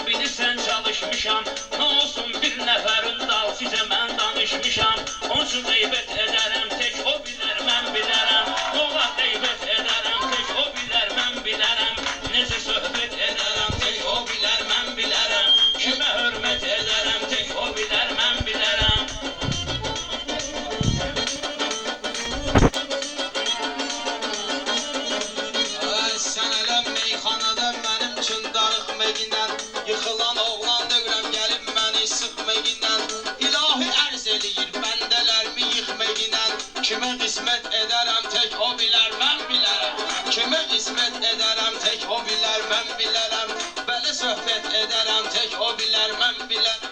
bilirsən çalışmışam. Nə olsun bir nəfərin dal sizə mən danışmışam. Onun üçün qeybət edərəm, tək o bilər, mən bilərəm. Ola qeybət edərəm, tək o bilər, mən bilərəm. Necə söhbət edərəm, tək o bilər, mən bilərəm. Kimə hörmət edərəm, tək o bilər, mən bilərəm. Yıxılan oğlan dövrəm gəlib məni sıxməyinən. İlahi ərz eləyir bəndələrimi yıxməyinən. Kimə qismət edərəm tək o bilər, mən bilərəm. Kimə qismət edərəm tək o bilər, mən bilərəm. Bəli söhbət edərəm tək o bilər, mən bilərəm.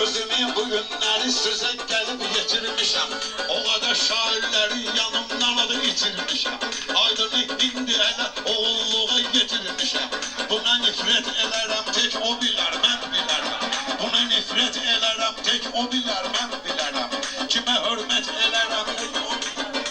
Özümü bu günləri sözə gəlib yetirmişəm. O qədər şairləri yanımdan adı itirmişəm. Aydını indi elə oğulluğa yetirmişəm. Buna nifrət edərəm tək o bilər, mən bilərəm. Buna nifrət edərəm tək o bilər, mən bilərəm. Kimə hörmət edərəm tək o bilər.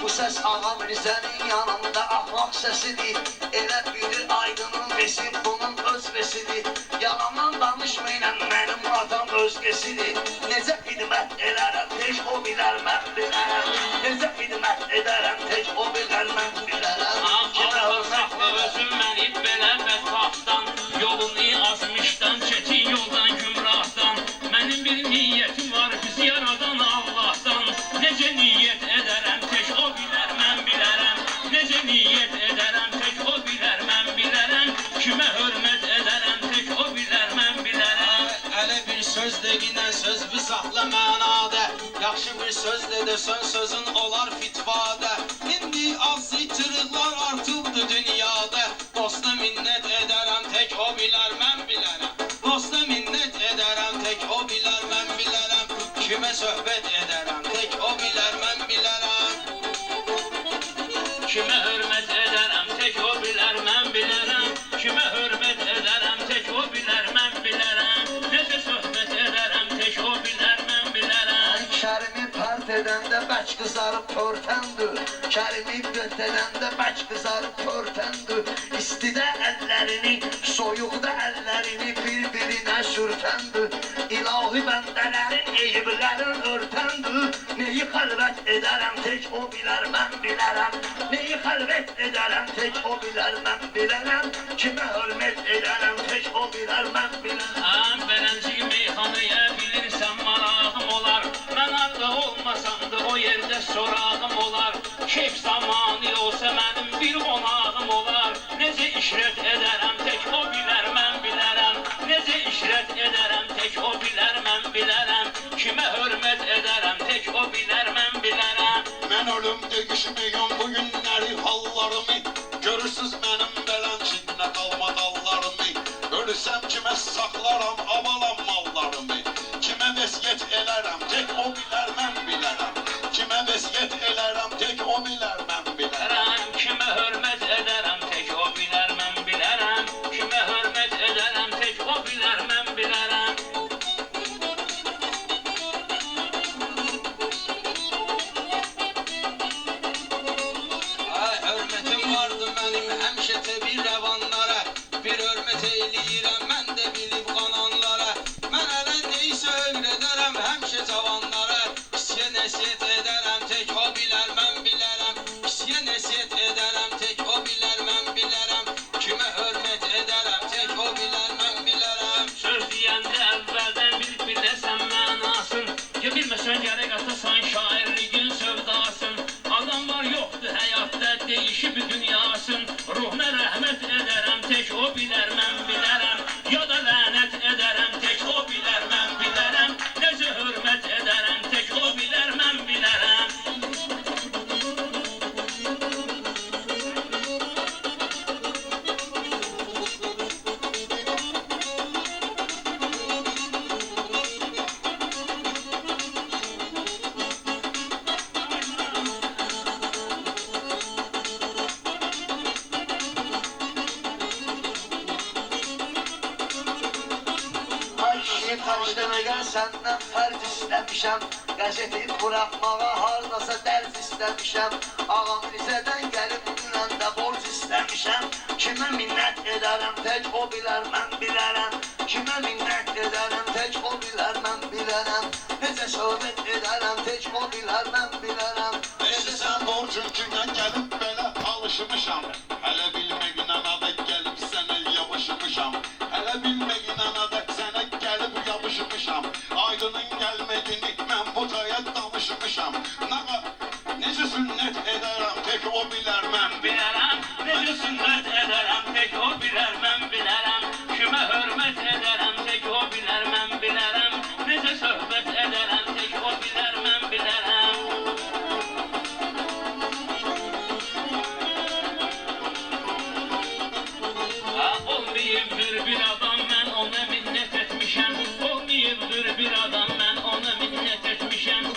Bu səs ağam Rizənin yanında axmaq səsidir. Elə bilir Aydının besi bunun öz besidir. Yalandan danışmayın mənim atam özgesidir. Necə xidmət edərəm tək o bilər, mən bilərəm. Necə xidmət edərəm tək o bilər, mən bilərəm. Saxla özüm məni belə bədbaxtdan. Yolunu azmışdan, çətin yoldan, gümrahdan. Mənim bir niyyətim var, bizi yaradan Allahdan. Necə niyyət edərəm tək o bilər, mən bilərəm. Necə niyyət edərəm tək o bilər, mən bilərəm. Kimə hörmət edərəm tək o bilər, mən bilərəm. Elə bir söz deginən söz bir saxla mənada. Yaxşı bir söz dedəsən sözün olar fitvadə. İndi az itiriklər artıbdı dünyada. Dosta minnət edərəm tək o bilər, mən bilərəm. Dosta minnət edərəm tək o bilər, mən bilərəm. Kimə söhbət edərəm tək o bilər, mən bilərəm. Kimə hörmət edərəm tək o bilər, mən bilərəm. Kimə hörmət edərəm tək o bilər, mən bilərəm. Necə söhbət edərəm tək o bilər, mən bilərəm. Kərimi pərt edəndə bək qızarıb törtəndür. Kərimi göt edəndə bək qızarıb törtəndür. İstidə əllərini, soyuqda əllərini bir-birinə sürtəndür. İlahi bəndələrin eyiblərin örtəndür. Neyi xəlvət edərəm tək o bilər, mən bilərəm. Neyi xəlvət edərəm tək o bilər, mən bilərəm. Kimə hörmət edərəm tək o bilər, mən bilərəm. Beləncik meyxanaya bilirsən marağım olar. Mən arda olmasam da o yerdə sorağım olar. Keyf zamanı olsa mənim bir qonağım olar. Necə işrət edərəm tək o bilər, mən bilərəm. Necə işrət edərəm tək o bilər, mən bilərəm. Kimə hörmət edərəm tək o bilər, mən bilərəm. Mən ölüm degişməyəm bu günləri hallarımı. Görürsüz mənim belənçində qalma dallarımı. Ölüsəm kimə saxlaram avalam mallarımı. Kimə vəsiyyət elərəm tək o bilər, mən bilərəm. Kimə vəsiyyət elərəm tək o bilər, mən bilərəm. Kimə hörmət edərəm tək o bilər, mən bilərəm. Kimə hörmət edərəm tək o bilər, mən bilərəm. Hörmətim vardı mənim həmişə təbii rəvanlara. Bir hörmət eyləyirəm mən də bilib qananlara. Mən hələ neysə öyrədərəm həmişə cavanlara. Kisiyə nəsiyyət edərəm tək o bilər, mən bilərəm. Kisiyə nəsiyyət edərəm tək o bilər, mən bilərəm. Kimə hörmət edərəm tək o bilər, mən bilərəm. Söz deyəndə əvvəldən bir biləsən mənasın. Ya bilməsən gərək atasan şairliyin sövdasın. Adamlar yoxdur həyatda deyişib dünyasın. Ruhuna rəhmət edərəm tək o bilər, mən bilərəm. Ya da lənət edərəm tək o bilər, mən bilərəm. Necə hörmət edərəm tək o bilər, mən bilərəm. Tanışdırmayan səndən fərq istəmişəm. Qəzeti buraxmağa hardasa dərz istəmişəm. Ağam Rizədən gəlib dünəndə tək o bilər, mən bilərəm. Kimə minnət edərəm, tək o bilər, mən bilərəm. Necə söhbət edərəm, tək o bilər, mən bilərəm. Necə sən borcun gündən gəlib belə alışmışam. Hələ bilməginə adə gəlib sənə yapışmışam. Hələ bilməginə adə sənə gəlib yapışmışam. Aydının gəlmədini mən bu taya danışmışam. Necə sünnət edərəm, tək o bilər, mən Bilərəm, necə sünnət edərəm, tək o bilər, mən bilərəm. Kimə hörmət edərəm, tək o bilər, mən bilərəm. Necə söhbət edərəm, tək o bilər, mən bilərəm. Olmayıbdır bir adam, mən ona minnət etmişəm. Olmayıbdır bir adam, mən ona minnət etmişəm.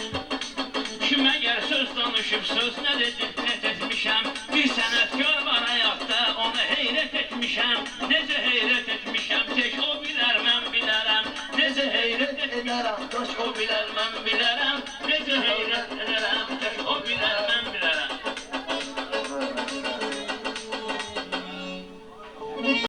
Kim əgər söz danışıb, söz nə net etmişəm. Bir sənətkar var həyatda, ona heyrət etmişəm. Necə heyrət etmişəm, tək o bilər, mən bilərəm. Necə heyrət edərəm, tək o bilər, mən bilərəm. Necə heyrət edərəm, tək o bilər, mən